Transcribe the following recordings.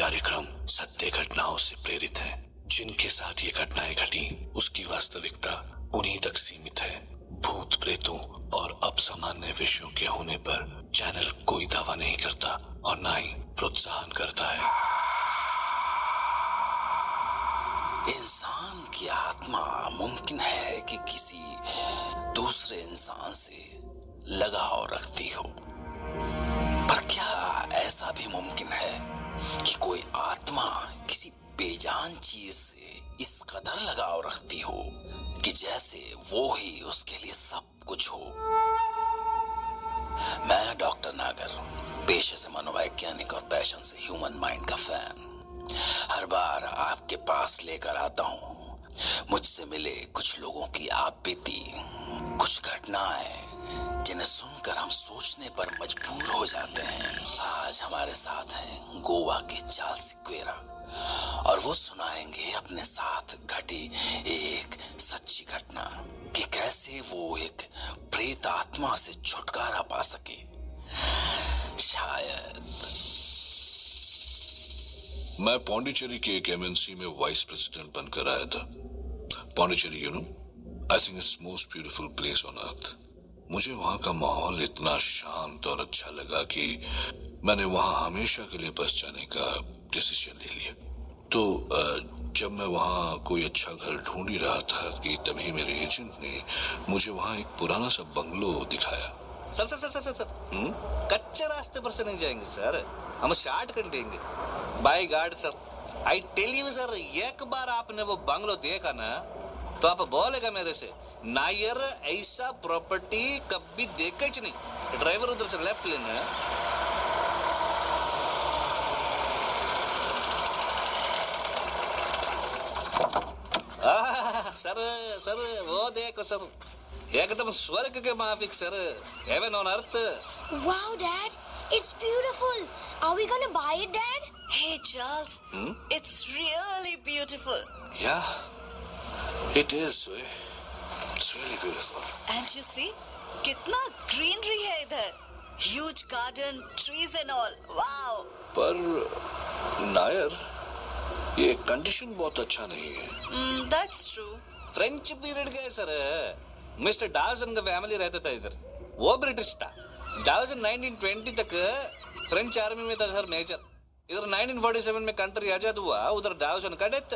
कार्यक्रम सत्य घटनाओं से प्रेरित है। जिनके साथ ये घटनाएं घटी उसकी वास्तविकता उन्हीं तक सीमित है। भूत प्रेतों और असामान्य विषयों के होने पर चैनल कोई दावा नहीं करता और ना ही प्रोत्साहन करता है। इंसान की आत्मा मुमकिन है कि किसी दूसरे इंसान से लगाव रखती हो, पर क्या ऐसा भी मुमकिन है कि कोई आत्मा किसी बेजान चीज से इस कदर लगाव रखती हो कि जैसे वो ही उसके लिए सब कुछ हो? मैं डॉक्टर नागर, पेशे से मनोवैज्ञानिक और पैशन से ह्यूमन माइंड का फैन, हर बार आपके पास लेकर आता हूँ मुझसे मिले कुछ लोगों की आप बीती, कुछ घटनाएं जिन्हें सुनकर हम सोचने पर मजबूर हो जाते हैं। आज हमारे साथ हैं गोवा के चार्ल्स सिक्वेरा और वो सुनाएंगे अपने साथ घटी एक सच्ची घटना कि कैसे वो एक प्रेत आत्मा से छुटकारा पा सके। शायद मैं पौंडीचेरी के एक एमएनसी में वाइस प्रेसिडेंट बनकर आया था। Pondicherry, you know, I think it's most beautiful place on earth. मुझे वहाँ का माहौल इतना शांत और अच्छा लगा कि मैंने वहाँ हमेशा के लिए बस जाने का डिसीजन ले लिया। तो जब मैं वहाँ कोई अच्छा घर ढूंढ ही रहा था कि तभी मेरे एजेंट ने मुझे वहाँ एक पुराना सा बंगलो दिखाया। Sir sir sir sir sir कच्चे रास्ते पर से नहीं जाएंगे सर, हम शॉर्टकट देंगे। By God sir, I tell you sir, एक बार आपने वो बंगलो देखा ना तो आप बोलेगा मेरे से, नायर ऐसा प्रॉपर्टी कभी देखा ही नहीं। ड्राइवर उधर से लेफ्ट लेना। सर सर वो देखो सर, एकदम स्वर्ग के माफिक sir, heaven on earth. Wow, Dad, it's beautiful. Are we gonna buy it, Dad? Hey, Charles, it's really beautiful. Yeah, it is. It's really beautiful. And you see, कितना greenery है इधर, huge garden, trees and all. Wow. पर नायर, ये condition बहुत अच्छा नहीं है। That's true. French period का है सर। मिस्टर डाउसन का फैमिली रहता था इधर, वो ब्रिटिश था। डाउसन 1920 तक फ्रेंच आर्मी में था सर, मेजर। इधर 1947 में कंट्री आजाद हुआ, उधर डाउसन का डेथ।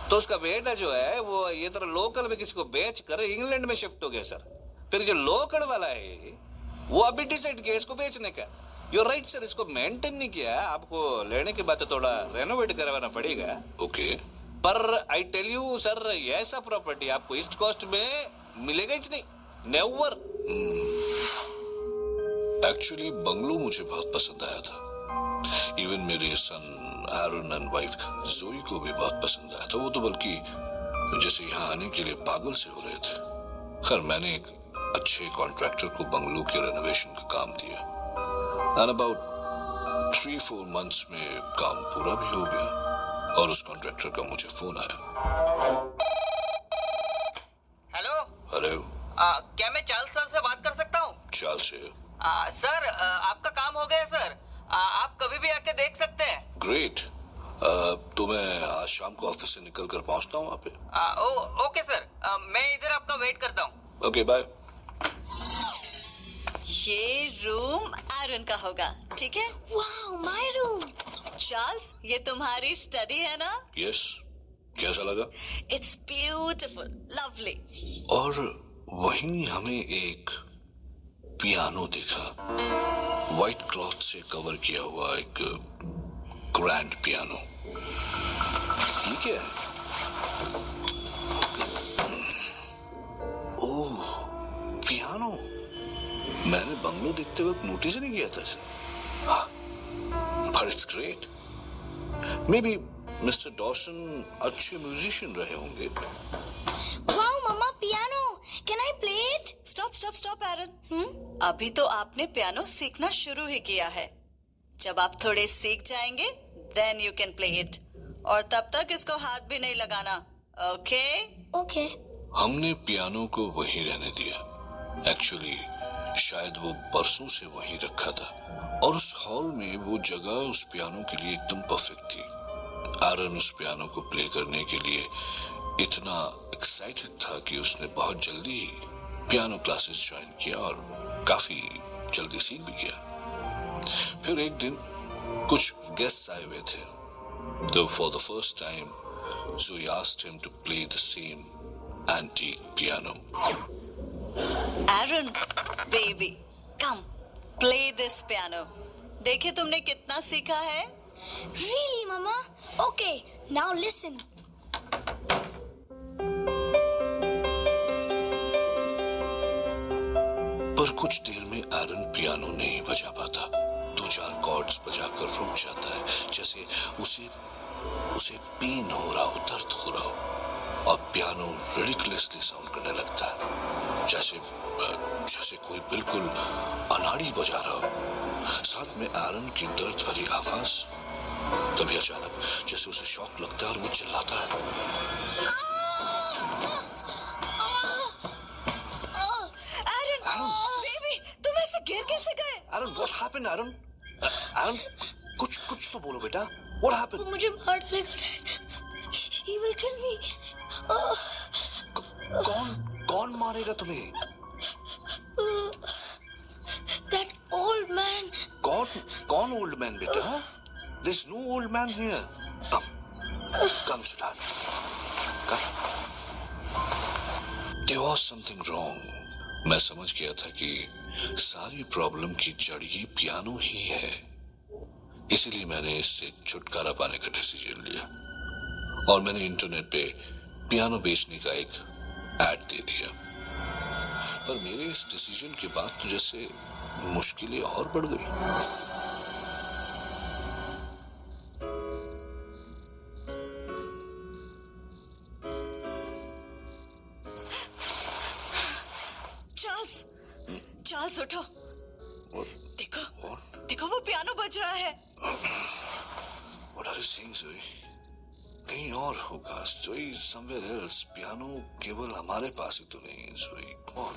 तो उसका बेटा जो है वो इधर लोकल में किसी को बेच कर इंग्लैंड में शिफ्ट हो गया सर। फिर जो लोकल वाला है वो अभी डिसाइड किया इसको बेचने का। यू राइट सर, इसको मेंटेन नहीं किया, आपको लेने के बाद थोड़ा रेनोवेट करवाना पड़ेगा। ओके। पर आई टेल यू सर, ऐसा प्रॉपर्टी आपको ईस्ट कोस्ट में मिलेगा ही नहीं, नेवर। एक्चुअली बंगलो मुझे बहुत पसंद आया था। इवन मेरे सन एरन एंड वाइफ जोई को भी बहुत पसंद आया था। वो तो बल्कि जैसे यहाँ आने के लिए पागल से हो रहे थे। खैर, मैंने एक अच्छे कॉन्ट्रैक्टर को बंगलो के रेनोवेशन का काम दिया एंड अबाउट 3-4 मंथ्स में काम पूरा भी हो गया और उस कॉन्ट्रैक्टर का मुझे फोन आया। हेलो हेलो, क्या मैं चार्ल्स सर से बात कर सकता हूँ? चार्ल्स से। सर आपका काम हो गया सर, आप कभी भी आके देख सकते हैं। ग्रेट। तो मैं आज शाम को ऑफिस से निकल कर पहुंचता हूँ वहाँ पे। ओके सर, मैं इधर आपका वेट करता हूँ। Okay, bye. ये रूम आयरन का होगा, ठीक है? Wow, my room. चार्ल्स, ये तुम्हारी स्टडी है ना? यस, कैसा लगा? It's beautiful, lovely. और वहीं हमें एक पियानो देखा, व्हाइट क्लॉथ से कवर किया हुआ एक ग्रैंड पियानो। ये क्या है? ओह, पियानो। मैंने बंगलो देखते वक्त नोटिस नहीं किया था इसे। But it's great. Maybe mister Dawson अच्छे म्यूजिशियन रहे होंगे। Wow, Mama, piano. Can I play it? Stop, एरन। अभी तो आपने पियानो सीखना शुरू ही किया है। जब आप थोड़े सीख जाएंगे, then you can play it. और तब तक इसको हाथ भी नहीं लगाना, ओके? Okay. हमने पियानो को वहीं रहने दिया। एक्चुअली शायद वो बरसों से वहीं रखा था और और उस हॉल में वो जगह उस पियानो के लिए एकदम परफेक्ट थी। एरन उस पियानो को प्ले करने के लिए इतना एक्साइटेड था कि उसने बहुत जल्दी ही पियानो क्लासेस ज्वाइन किया और काफी जल्दी सीख भी गया। फिर एक दिन कुछ गेस्ट्स आए हुए थे, तो for the first time Zoe asked him to play the same antique piano. Aaron, baby, come, play this piano. देखे तुमने कितना सीखा है? Really, Mama? Okay, now listen. पर कुछ देर में एरन पियानो नहीं बजा पाता। 2-4 कॉर्ड्स बजाकर रुक जाता है, जैसे उसे पेन हो रहा हो, दर्द हो रहा हो, और पियानो रिडिकुलसली साउंड करने लगता है, जैसे कोई बिल्कुल अनाड़ी बजा रहा हो। साथ में एरन की दर्द भरी आवाज। तभी अचानक जैसे उसे शॉक लगता है और वो चिल्लाता है। Aaron, baby, तुम ऐसे गिर कैसे गए? Aaron, what happened, Aaron? Aaron, कुछ तो बोलो बेटा। What happened? वो मुझे मार डालेगा, Dad. He will kill me. कौन मारेगा तुम्हें? That old man. कौन old man बेटा? There's no old man here. Come, sweetheart. Come. There was something wrong. मैं समझ गया था कि सारी प्रॉब्लम की जड़ ही पियानो ही है। इसीलिए मैंने इससे छुटकारा पाने का डिसीजन लिया और मैंने इंटरनेट पे पियानो बेचने का एक ऐड दे दिया। पर मेरे इस डिसीजन के बाद तो जैसे मुश्किलें और बढ़ गई। चार्ल्स उठो। देखो वो पियानो बज रहा है। What are you saying, Zoe? कहीं और होगा, Zoe, somewhere else. पियानो केवल हमारे पास ही तो नहीं है, Zoe. Come on.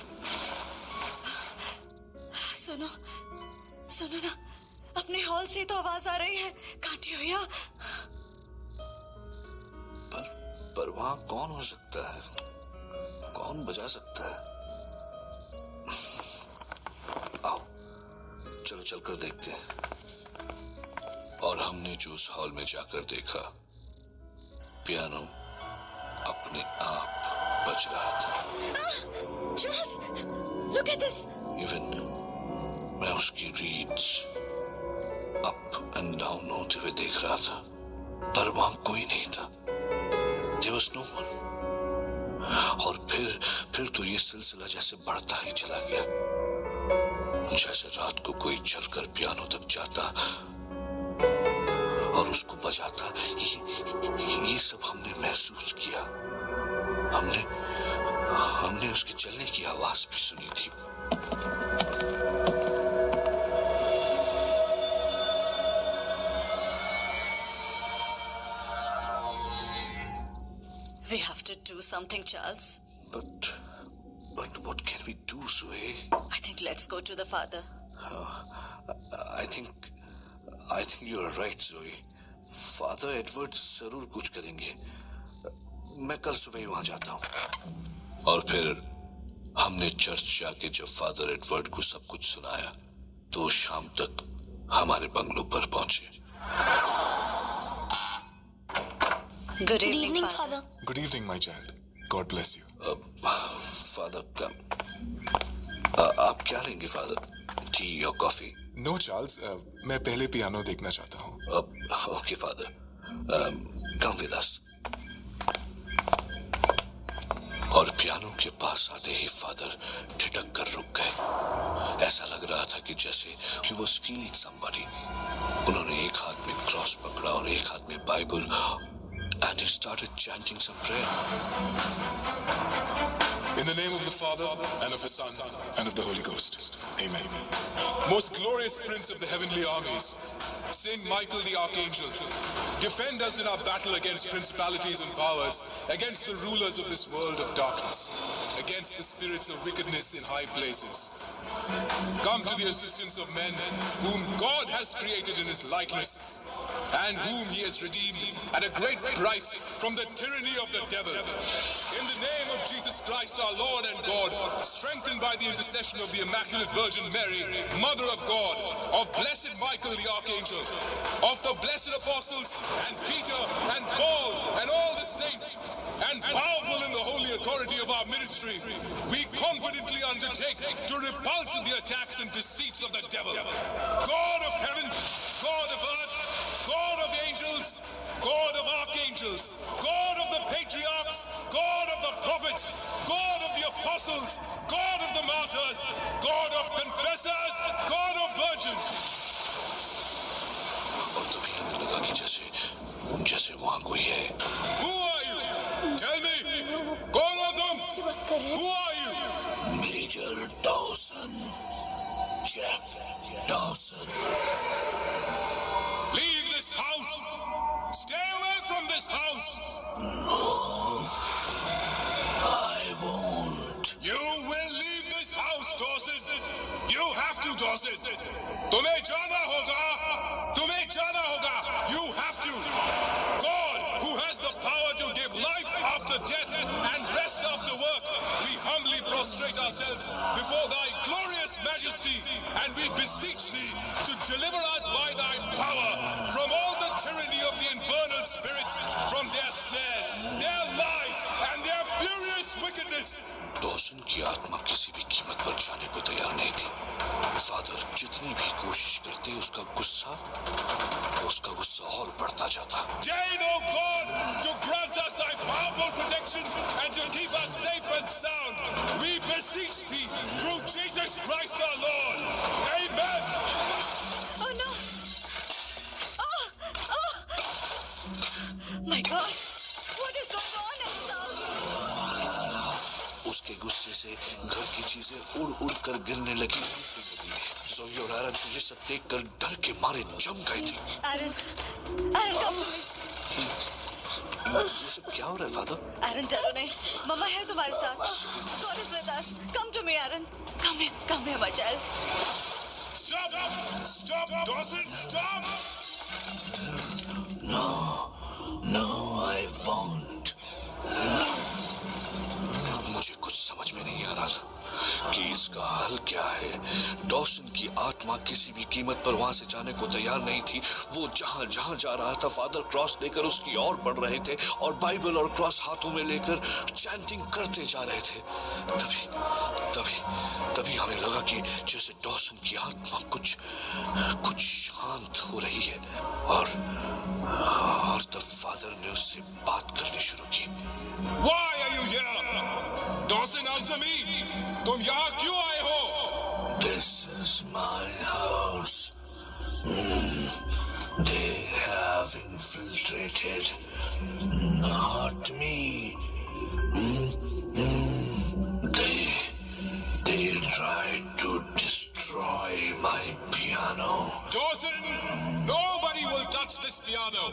सुनो ना, अपने हॉल से तो आवाज आ रही है। Can't you hear? पर वहां कौन हो सकता है? कौन बजा सकता है? आओ, चलो चलकर देखते हैं। और हमने जो उस हॉल में जाकर देखा, पियानो अपने आप बज रहा था। Charles, look at this. Even मैं उसकी रीड्स अप एंड डाउन होते हुए देख रहा था, पर वहां कोई नहीं था। There was no one. और फिर तो ये सिलसिला जैसे बढ़ता ही चला गया, जैसे रात को कोई चलकर पियानो तक जाता और उसको बजाता। ये सब हमने महसूस किया। हमने उसके चलने की आवाज भी सुनी थी। We have to do something, Charles. But what can we do, Zoe? I think let's go to the father. I think you are right, Zoe. Father Edward जरूर कुछ करेंगे। मैं कल सुबह ही वहां जाता हूँ। और फिर हमने चर्च जाके जब फादर एडवर्ड को सब कुछ सुनाया, तो शाम तक हमारे बंगलो पर पहुंचे। Good evening, Father. Good evening, my child. God bless you. Father आप क्या लेंगे फादर? टी या कॉफी? No, Charles. मैं पहले पियानो देखना चाहता हूँ। Okay father, come with us. और पियानो के पास आते ही फादर ठिठक कर रुक गए। ऐसा लग रहा था कि जैसे he was feeling somebody. उन्होंने एक हाथ में क्रॉस पकड़ा और एक हाथ में Bible, and he started chanting some prayer. In the name of the Father, and of the Son, and of the Holy Ghost. Amen. Most glorious Prince of the heavenly armies, Saint Michael the Archangel, defend us in our battle against principalities and powers, against the rulers of this world of darkness, against the spirits of wickedness in high places. Come to the assistance of men whom God has created in his likeness and whom he has redeemed at a great price from the tyranny of the devil. In the name of Jesus Christ our Lord and God, strengthened by the intercession of the Immaculate Virgin Mary, Mother of God, of blessed Michael the Archangel, of the blessed apostles and Peter and Paul and all the saints, and powerful in the holy authority of our ministry, we confidently undertake to repulse the attacks and deceits of the devil. God of heaven, God of earth, God of angels, God of archangels, God of the patriarchs, God of the prophets, God of the apostles, God of the martyrs, God of confessors, God of virgins. और तभी हमें लगा कि जैसे वहाँ कोई है। Who are you? Tell me. कौन हो तुम? Who are you? Major Dawson, Jeff Dawson. Leave this house. Stay away from this house. I won't. You will leave this house, Dawson. You have to, Dawson. तुम्हें जाना होगा. तुम्हें जाना होगा. You have to. God, who has the power to give life after death and rest after work, we humbly prostrate ourselves before thy glorious majesty, and we beseech thee to deliver us by thy power from all the tyranny of the infernal spirits, from their snares, their lies, and their furious wickedness. Dawson की आत्मा किसी भी कीमत पर जाने को तैयार नहीं थी। फादर जितनी भी कोशिश करते उसका गुस्सा और बढ़ता जाता। Deign, O God, to grant us thy powerful protection and to keep us safe and sound. We beseech thee through Jesus Christ our Lord. Amen. Oh no! Oh! Oh! My God! What is going on in this house? उसके गुस्से से घर की चीजें उड़ कर गिरने लगी। ज़ोई और एरन ये सब देखकर डर के मारे जम गए थे। Aaron, come to me. ये सब क्या हो रहा है, फादर? Aaron, डरो नहीं. मम्मा है तुम्हारे साथ. God is with us. Come to me, Aaron. Come here, my child. Stop, Dawson, stop. No, I won't. मुझे कुछ समझ में नहीं आ रहा था कि इसका हल क्या है। डॉसन की आत्मा किसी भी कीमत पर वहां से जाने को तैयार नहीं थी। वो जहां जा रहा था, फादर क्रॉस लेकर उसकी ओर बढ़ रहे थे और बाइबल और क्रॉस हाथों में लेकर चैंटिंग करते जा रहे थे। तभी हमें लगा कि जैसे डॉसन की आत्मा कुछ शांत हो रही है और तब फादर ने उससे बात करनी शुरू की। Why are you here? Dawson, answer me. तुम यहाँ क्यों आए हो? This is my house. They have infiltrated, not me. They tried to destroy my piano. Dawson, nobody will touch this piano.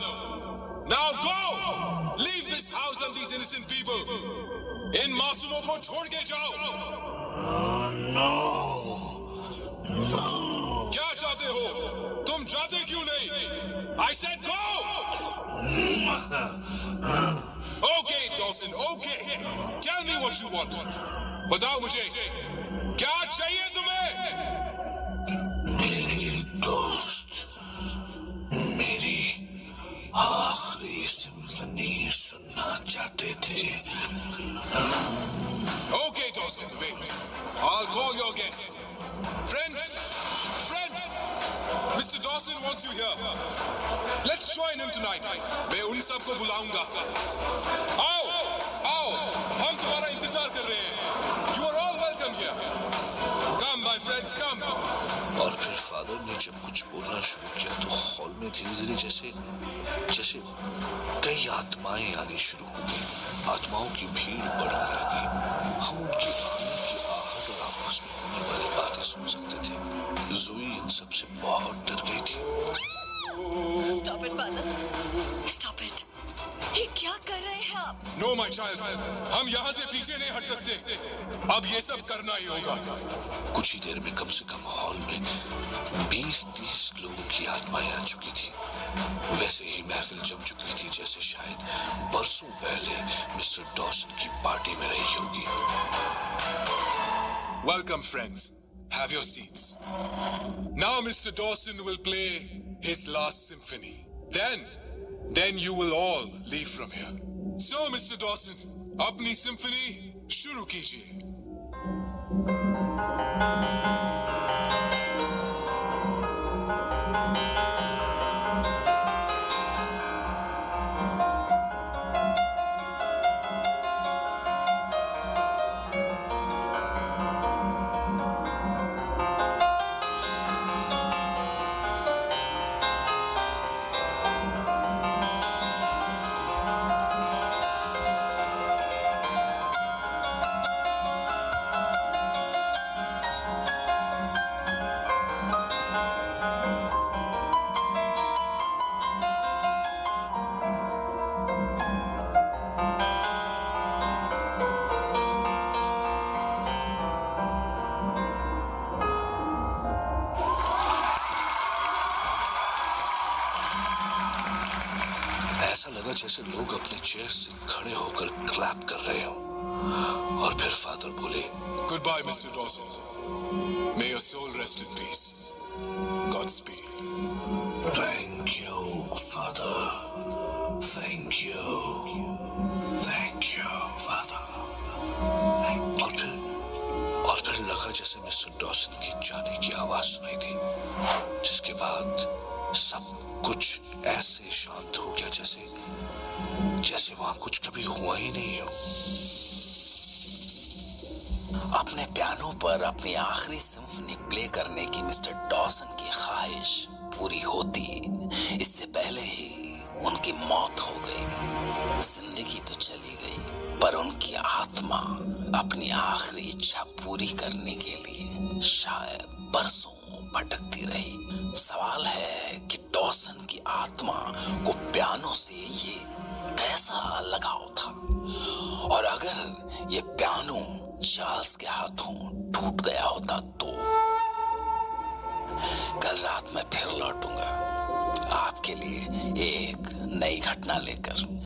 Now go! Leave this house and these innocent people. इन मासूमों को छोड़ के जाओ। No. क्या चाहते हो? तुम जाते क्यों नहीं? I said go! Okay, Dawson, okay. Tell me what you want. बताओ मुझे, क्या चाहिए तुम्हें? मेरी दोस्त मेरी आखिरी सिम्फनी सुनना चाहते थे। Okay, Dawson, wait. I'll call your guests. Friends, Mr. Dawson wants you here. Let's join him tonight. मैं उन सबको बुलाऊंगा. आओ, हम तुम्हारा इंतजार कर रहे हैं. You are all welcome here. Come, my friends, come. और फिर फादर ने जब कुछ बोलना शुरू किया तो हॉल में धीरे-धीरे जैसे कई आत्माएं आनी शुरू हो गई। आत्माओं की भीड़ बढ़ने लगी। हम उनकी आने की आहट और आपस में होने वाली बातें सुन सकते थे। ज़ोई इन सब से बहुत डर गई थी। Stop it, father. Stop it. ये क्या कर रहे हैं आप? No, my child. हम यहाँ से पीछे नहीं हट सकते. अब ये सब करना ही होगा। कुछ ही देर में कम से कम हॉल में 20-30 लोगों की आत्माएं आ चुकी थी। वैसे ही महफिल जम चुकी थी जैसे शायद बरसों पहले मिस्टर डॉसन की पार्टी में रही होगी। Welcome, friends. Have your seats. Now Mr. Dawson will play his last symphony. Then you will all leave from here. So, Mr. Dawson, अपनी symphony शुरू कीजिए। ऐसा लगा जैसे लोग अपने चेयर से खड़े होकर क्लैप कर रहे हो। और फिर फादर बोले, Goodbye, Mr. Dawson. May your soul rest in peace. Godspeed. Thank you, Father. Thank you. Thank you, Father. और फिर लगा जैसे मिस्टर डॉसन की जाने की आवाज सुनाई दी, जिसके बाद सब कुछ ऐसे शांत हो गया जैसे वहां कुछ कभी हुआ ही नहीं हो। अपने पियानो पर अपनी आखिरी सिम्फनी प्ले करने की मिस्टर डॉसन की ख्वाहिश पूरी होती इससे पहले ही उनकी मौत हो गई। जिंदगी तो चली गई, पर उनकी आत्मा अपनी आखिरी इच्छा पूरी करने के लिए शायद बरसों भटकती रही। सवाल है कि डॉसन की आत्मा को पियानो से ये कैसा लगाव था, और अगर ये पियानो चार्ल्स के हाथों टूट गया होता तो। कल रात मैं फिर लौटूंगा आपके लिए एक नई घटना लेकर।